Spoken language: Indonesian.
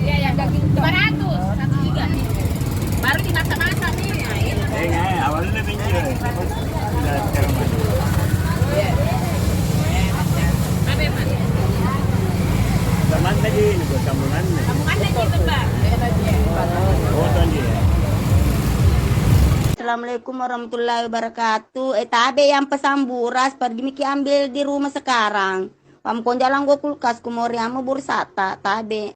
Iya, yang daging 200, 1 giga. Baru dimasak-masak nih. Awalnya benci ya. Terus udah sekarang mati. Apa ya, Mas? Teman tadi ini buat sambungan. Sambungannya gitu, Mbak. Oh, tadi ya. Assalamualaikum warahmatullahi wabarakatuh. Tabe yang pesan buras pergi miki ambil di rumah sekarang. Pamkon jalan gua kulkas kumori ama bursata tabe.